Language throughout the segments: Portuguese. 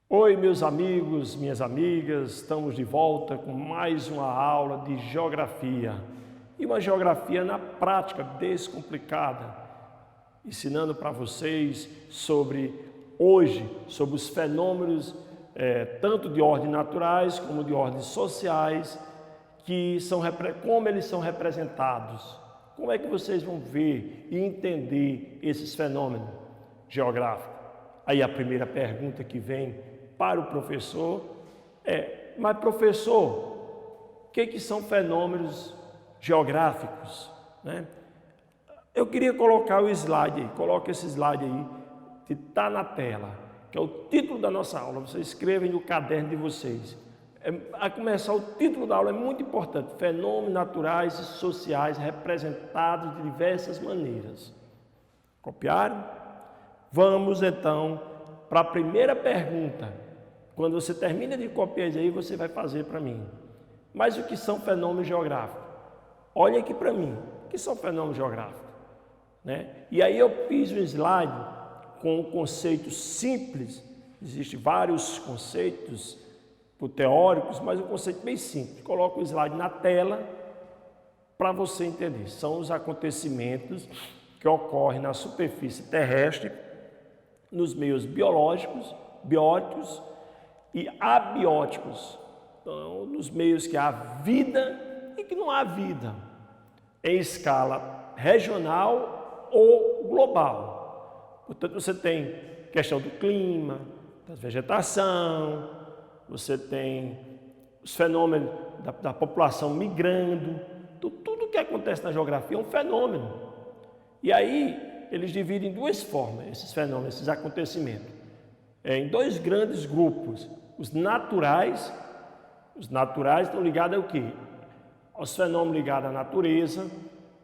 Oi, meus amigos, minhas amigas, estamos de volta com mais uma aula de geografia. E uma geografia na prática, descomplicada, ensinando para vocês sobre os fenômenos, tanto de ordem naturais como de ordens sociais, como eles são representados. Como é que vocês vão ver e entender esses fenômenos geográficos? Aí a primeira pergunta que vem para o professor mas professor, o que são fenômenos geográficos, né? Eu queria colocar o slide aí, coloca esse slide aí, que está na tela, que é o título da nossa aula. Vocês escrevem no caderno de vocês. A começar, o título da aula é muito importante: fenômenos naturais e sociais representados de diversas maneiras. Copiaram? Vamos então para a primeira pergunta. Quando você termina de copiar isso aí, você vai fazer para mim. Mas o que são fenômenos geográficos? Olha aqui para mim. O que são fenômenos geográficos? Né? E aí eu fiz um slide com um conceito simples. Existem vários conceitos teóricos, mas um conceito bem simples. Coloco o slide na tela para você entender. São os acontecimentos que ocorrem na superfície terrestre, nos meios biológicos, bióticos e abióticos. Então, nos meios que há vida e que não há vida, em escala regional ou global. Portanto, você tem questão do clima, da vegetação, você tem os fenômenos da população migrando. Tudo que acontece na geografia é um fenômeno. E aí, eles dividem em duas formas, esses fenômenos, esses acontecimentos. Em dois grandes grupos. Os naturais estão ligados ao quê? Aos fenômenos ligados à natureza,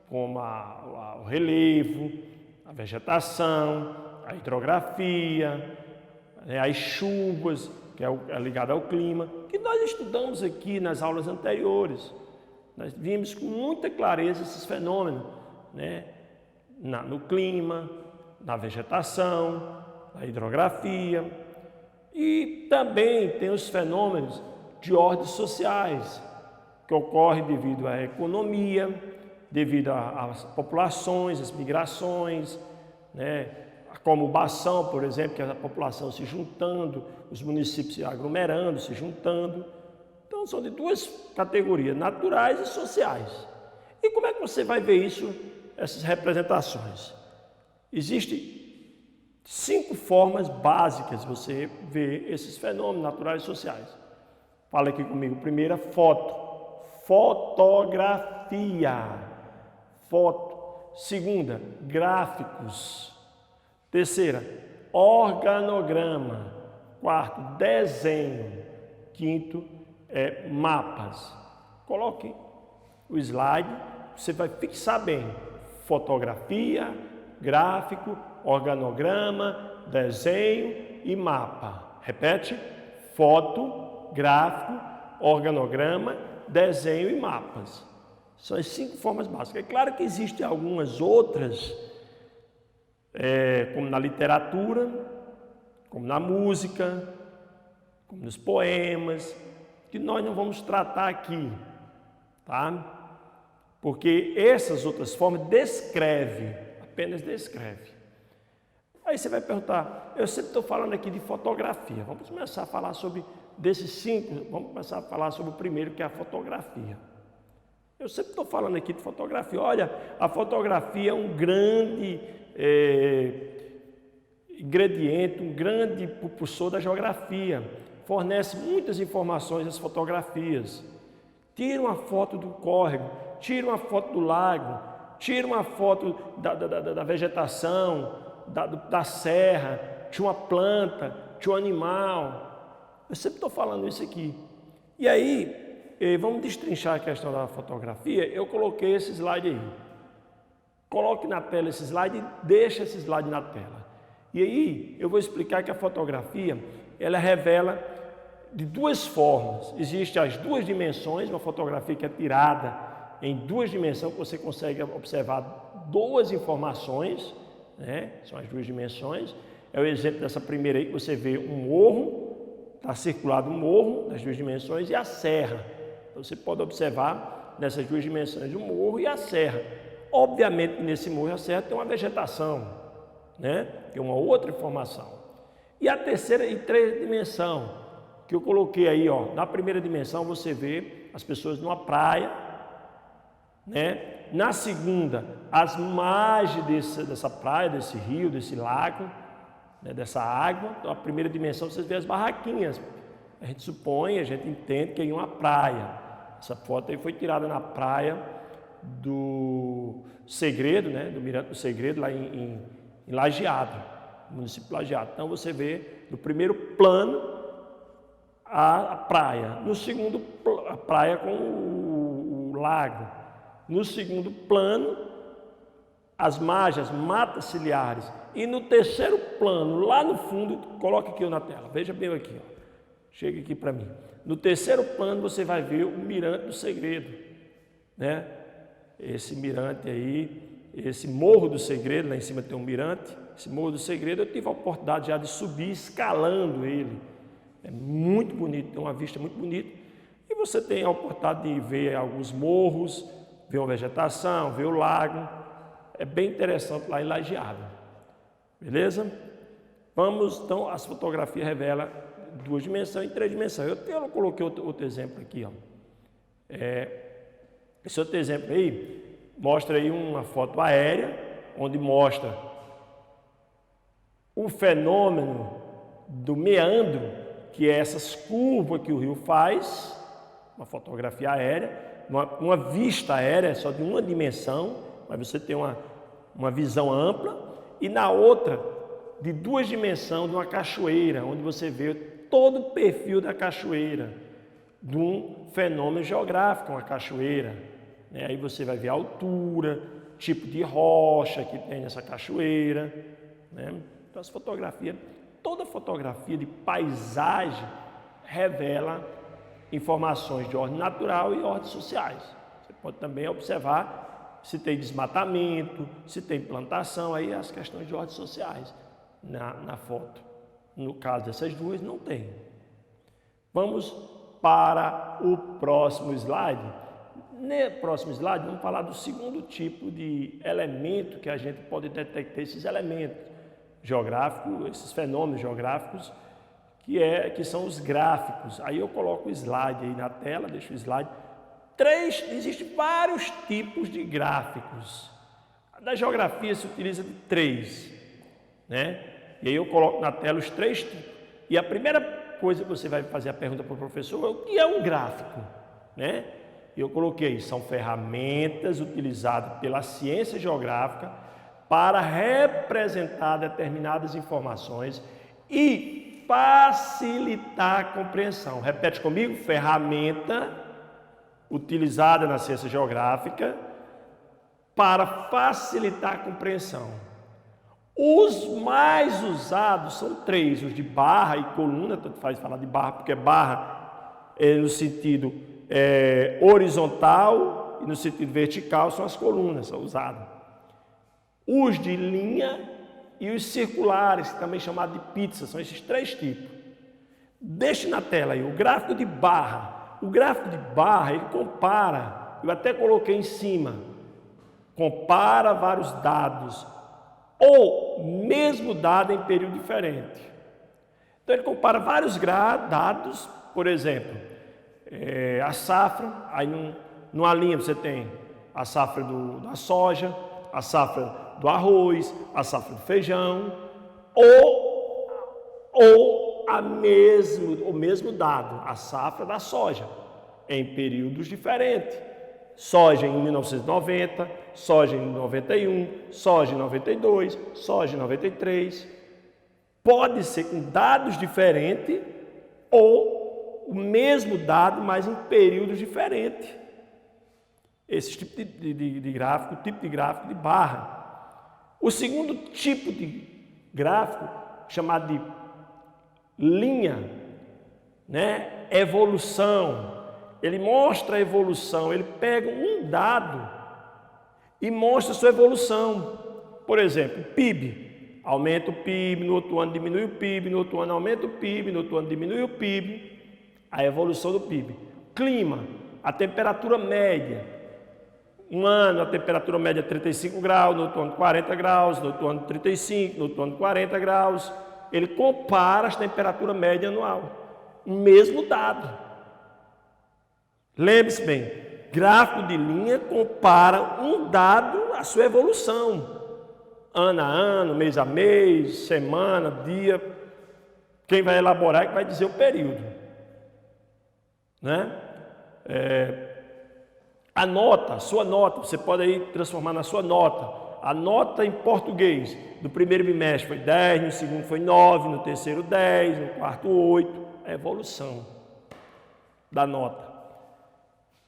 como o relevo, a vegetação, a hidrografia, as chuvas, que é ligado ao clima, que nós estudamos aqui nas aulas anteriores. Nós vimos com muita clareza esses fenômenos, né? No clima, na vegetação, na hidrografia. E também tem os fenômenos de ordens sociais, que ocorrem devido à economia, devido às populações, às migrações, né? A conubação, por exemplo, que é a população se juntando, os municípios se aglomerando, se juntando. Então, são de duas categorias, naturais e sociais. E como é que você vai ver isso, essas representações? Existem 5 formas básicas de você ver esses fenômenos naturais e sociais. Fala aqui comigo. Primeira, fotografia. Foto. Segunda, gráficos. Terceira, organograma. Quarto, desenho. Quinto, mapas. Coloque o slide, você vai fixar bem. Fotografia, gráfico, organograma, desenho e mapa. Repete: foto, gráfico, organograma, desenho e mapas. São as 5 formas básicas. É claro que existem algumas outras, como na literatura, como na música, como nos poemas, que nós não vamos tratar aqui, tá? Porque essas outras formas apenas descreve. Aí você vai perguntar, eu sempre estou falando aqui de fotografia, vamos começar a falar sobre desses 5, vamos começar a falar sobre o primeiro, que é a fotografia. Eu sempre estou falando aqui de fotografia. Olha, a fotografia é um grande ingrediente, um grande propulsor da geografia, fornece muitas informações às fotografias. Tira uma foto do córrego, tira uma foto do lago, tira uma foto da vegetação, da serra, de uma planta, de um animal. Eu sempre estou falando isso aqui. E aí, vamos destrinchar a questão da fotografia. Eu coloquei esse slide aí. Coloque na tela esse slide e deixe esse slide na tela. E aí, eu vou explicar que a fotografia, ela revela de duas formas. Existem as duas dimensões, uma fotografia que é tirada em duas dimensões, que você consegue observar duas informações, né? São as duas dimensões. É o exemplo dessa primeira aí, que você vê um morro, está circulado um morro nas duas dimensões e a serra. Então, você pode observar nessas duas dimensões o morro e a serra. Obviamente, nesse morro e a serra tem uma vegetação, né? Que é uma outra informação. E a terceira e três dimensão, que eu coloquei aí, ó, na primeira dimensão você vê as pessoas numa praia, né? Na segunda, as margens dessa praia, desse rio, desse lago, né? Dessa água. Então, a primeira dimensão você vê as barraquinhas. A gente supõe, a gente entende que é em uma praia. Essa foto aí foi tirada na praia do Segredo, né? Do Mirante do Segredo, lá em Lajeado, município de Lajeado. Então você vê no primeiro plano a praia, no segundo a praia com o lago, no segundo plano as margens, matas ciliares, e no terceiro plano, lá no fundo, coloca aqui na tela, veja bem aqui, ó. Chega aqui para mim. No terceiro plano você vai ver o Mirante do Segredo, né? Esse mirante aí, esse Morro do Segredo, lá em cima tem um mirante. Esse Morro do Segredo, eu tive a oportunidade já de subir escalando ele. É muito bonito, tem uma vista muito bonita. E você tem a oportunidade de ver alguns morros, ver uma vegetação, ver o lago. É bem interessante lá em Lajeado. Beleza? Vamos, então, as fotografias revelam duas dimensões e três dimensões. Eu coloquei outro exemplo aqui, ó. Esse outro exemplo aí mostra aí uma foto aérea, onde mostra o fenômeno do meandro, que é essas curvas que o rio faz, uma fotografia aérea, uma vista aérea só de uma dimensão, mas você tem uma visão ampla, e na outra, de duas dimensões, de uma cachoeira, onde você vê todo o perfil da cachoeira, de um fenômeno geográfico, uma cachoeira. Aí você vai ver a altura, tipo de rocha que tem nessa cachoeira, né? Então, as fotografias, toda fotografia de paisagem revela informações de ordem natural e ordens sociais. Você pode também observar se tem desmatamento, se tem plantação, aí as questões de ordens sociais na foto. No caso dessas duas, não tem. Vamos para o próximo slide. No próximo slide, vamos falar do segundo tipo de elemento que a gente pode detectar esses elementos geográficos, esses fenômenos geográficos, que são os gráficos. Aí eu coloco o slide aí na tela, deixo o slide. Existem vários tipos de gráficos. Na geografia se utiliza de três, né? E aí eu coloco na tela os três tipos. E a primeira coisa que você vai fazer a pergunta para o professor é o que é um gráfico, né? Eu coloquei, são ferramentas utilizadas pela ciência geográfica para representar determinadas informações e facilitar a compreensão. Repete comigo, ferramenta utilizada na ciência geográfica para facilitar a compreensão. Os mais usados são três, os de barra e coluna, tanto faz falar de barra, porque barra é no sentido horizontal e no sentido vertical são as colunas, são usadas. Os de linha e os circulares, também chamados de pizza, são esses três tipos. Deixe na tela aí o gráfico de barra. O gráfico de barra, ele compara, eu até coloquei em cima, compara vários dados, ou mesmo dado em período diferente. Então ele compara vários dados, por exemplo, a safra, aí numa linha você tem a safra da soja, a safra do arroz, a safra do feijão, ou o mesmo dado, a safra da soja, em períodos diferentes. Soja em 1990, soja em 91, soja em 92, soja em 93. Pode ser com dados diferentes ou o mesmo dado, mas em períodos diferentes. Esse tipo de gráfico, tipo de gráfico de barra. O segundo tipo de gráfico, chamado de linha, né? Evolução. Ele mostra a evolução, ele pega um dado e mostra a sua evolução. Por exemplo, PIB. Aumenta o PIB, no outro ano diminui o PIB, no outro ano aumenta o PIB, no outro ano diminui o PIB. A evolução do PIB. Clima, a temperatura média. Um ano a temperatura média é 35 graus, no outro ano 40 graus, no outro ano 35, no outro ano 40 graus. Ele compara as temperaturas médias anual. O mesmo dado. Lembre-se bem, gráfico de linha compara um dado à sua evolução. Ano a ano, mês a mês, semana, dia. Quem vai elaborar é que vai dizer o período. Né? A nota, sua nota, você pode aí transformar na sua nota. A nota em português do primeiro bimestre foi 10, no segundo foi 9, no terceiro 10, no quarto 8. A evolução da nota.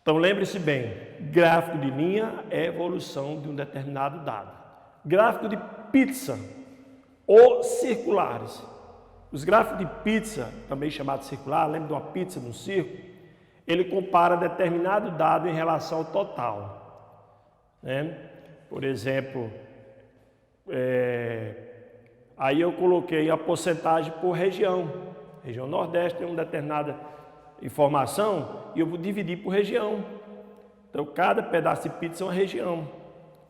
Então lembre-se bem, gráfico de linha é evolução de um determinado dado. Gráfico de pizza ou circulares. Os gráficos de pizza, também chamado circular, lembra de uma pizza no círculo? Ele compara determinado dado em relação ao total. Né? Por exemplo, aí eu coloquei a porcentagem por região. Região Nordeste tem uma determinada informação e eu vou dividir por região. Então, cada pedaço de pizza é uma região.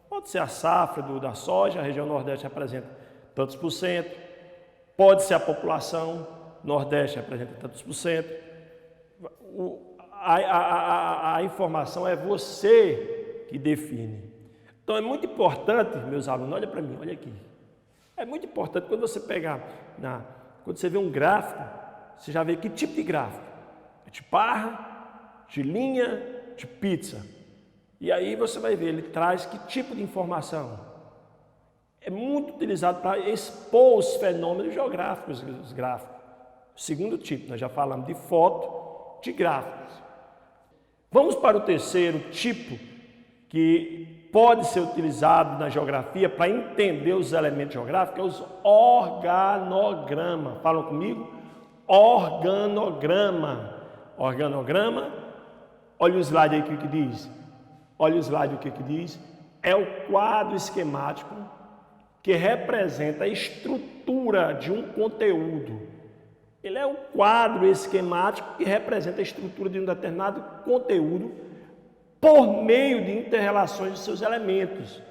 Pode ser a safra da soja, a região Nordeste representa tantos por cento. Pode ser a população, Nordeste representa tantos por cento. A informação é você que define. Então, é muito importante, meus alunos, olha para mim, olha aqui. É muito importante quando você pegar, quando você vê um gráfico, você já vê que tipo de gráfico. De barra, de linha, de pizza. E aí você vai ver, ele traz que tipo de informação. É muito utilizado para expor os fenômenos geográficos, os gráficos. O segundo tipo, nós já falamos de foto, de gráficos. Vamos para o terceiro tipo, que pode ser utilizado na geografia para entender os elementos geográficos, é os organogramas. Falam comigo? Organograma. Organograma, olha o slide aí o que diz. Olha o slide o que diz. É o quadro esquemático que representa a estrutura de um conteúdo. Ele é o quadro esquemático que representa a estrutura de um determinado conteúdo por meio de inter-relações de seus elementos.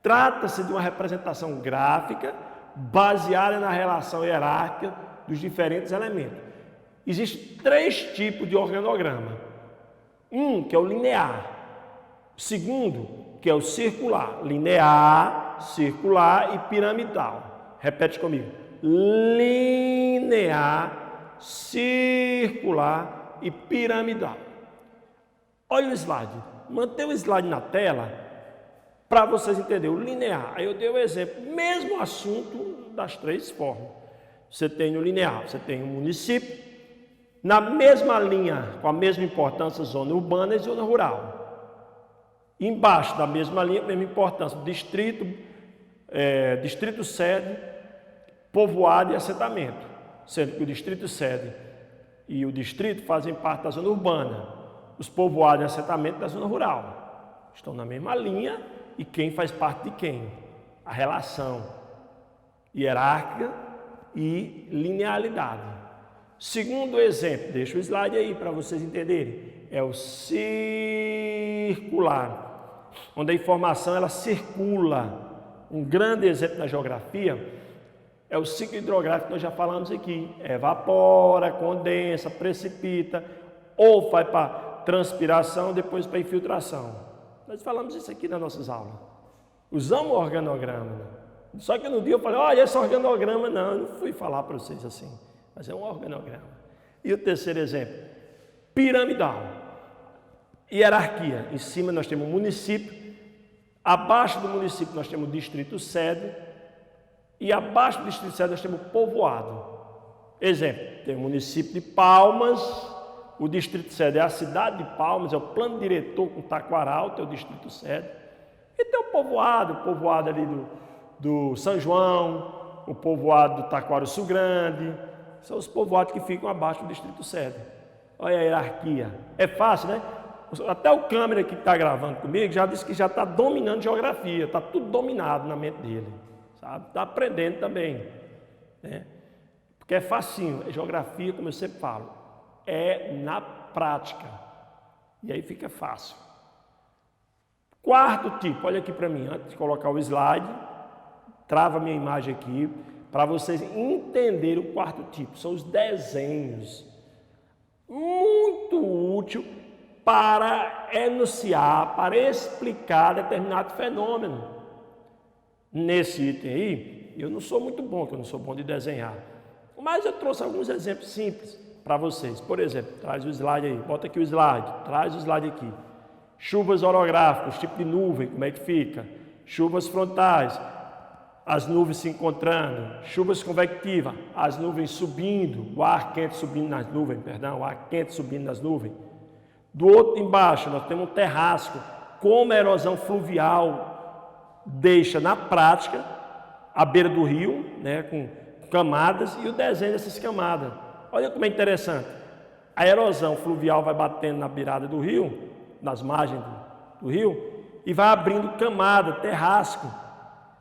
Trata-se de uma representação gráfica baseada na relação hierárquica dos diferentes elementos. Existem 3 tipos de organograma. Um, que é o linear. O segundo, que é o circular. Linear, circular e piramidal. Repete comigo. Linear, circular e piramidal. Olha o slide. Mantenha o slide na tela para vocês entenderem. O linear. Aí eu dei o exemplo. Mesmo assunto das 3 formas. Você tem no linear, você tem um município. Na mesma linha, com a mesma importância, zona urbana e zona rural. Embaixo da mesma linha, mesma importância, distrito, distrito sede, povoado e assentamento. Sendo que o distrito sede e o distrito fazem parte da zona urbana. Os povoados e assentamento da zona rural. Estão na mesma linha e quem faz parte de quem? A relação hierárquica e linearidade. Segundo exemplo, deixa o slide aí para vocês entenderem, é o circular, onde a informação ela circula. Um grande exemplo na geografia é o ciclo hidrográfico que nós já falamos aqui. Evapora, condensa, precipita, ou vai para transpiração, depois para infiltração. Nós falamos isso aqui nas nossas aulas. Usamos o organograma. Né? Só que no dia eu falei, olha, esse organograma não, eu não fui falar para vocês assim. Mas é um organograma. E o terceiro exemplo, piramidal. Hierarquia. Em cima nós temos o município, abaixo do município nós temos o distrito sede e abaixo do distrito sede nós temos o povoado. Exemplo, tem o município de Palmas, o distrito sede é a cidade de Palmas, é o plano diretor com Taquaral, tem o distrito sede. E tem o povoado ali do São João, o povoado do Taquaruçu Grande, São os povoados que ficam abaixo do distrito sede. Olha a hierarquia. É fácil, né? Até o câmera que está gravando comigo já disse que já está dominando geografia, está tudo dominado na mente dele, sabe? Está aprendendo também, né? Porque é facinho, é geografia, como eu sempre falo, é na prática. E aí fica fácil. Quarto tipo, olha aqui para mim, antes de colocar o slide, trava minha imagem aqui, para vocês entenderem o quarto tipo. São os desenhos. Muito útil para enunciar, para explicar determinado fenômeno. Nesse item aí, eu não sou muito bom, que eu não sou bom de desenhar. Mas eu trouxe alguns exemplos simples para vocês. Por exemplo, traz o slide aí, bota aqui o slide, traz o slide aqui. Chuvas orográficas, tipo de nuvem, como é que fica? Chuvas frontais, as nuvens se encontrando. Chuvas convectivas, as nuvens subindo, o ar quente subindo nas nuvens, o ar quente subindo nas nuvens. Do outro embaixo, nós temos um terrasco, como a erosão fluvial deixa na prática a beira do rio, né, com camadas, e o desenho dessas camadas. Olha como é interessante. A erosão fluvial vai batendo na beirada do rio, nas margens do rio, e vai abrindo camada, terrasco.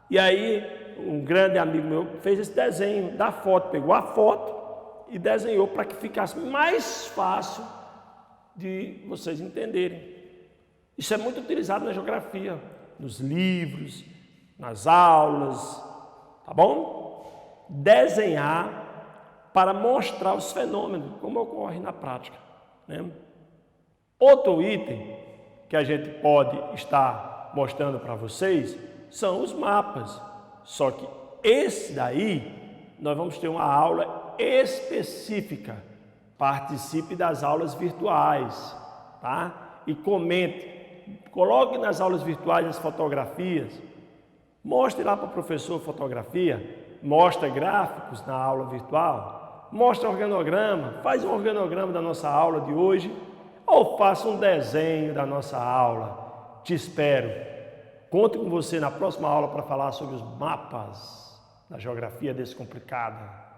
E aí, um grande amigo meu fez esse desenho da foto, pegou a foto e desenhou para que ficasse mais fácil de vocês entenderem. Isso é muito utilizado na geografia, nos livros, nas aulas, tá bom? Desenhar para mostrar os fenômenos, como ocorre na prática, né? Outro item que a gente pode estar mostrando para vocês são os mapas. Só que esse daí, nós vamos ter uma aula específica. Participe das aulas virtuais, tá? E comente, coloque nas aulas virtuais as fotografias, mostre lá para o professor fotografia, mostra gráficos na aula virtual, mostra organograma, faz um organograma da nossa aula de hoje, ou faça um desenho da nossa aula. Te espero. Conto com você na próxima aula para falar sobre os mapas da geografia descomplicada.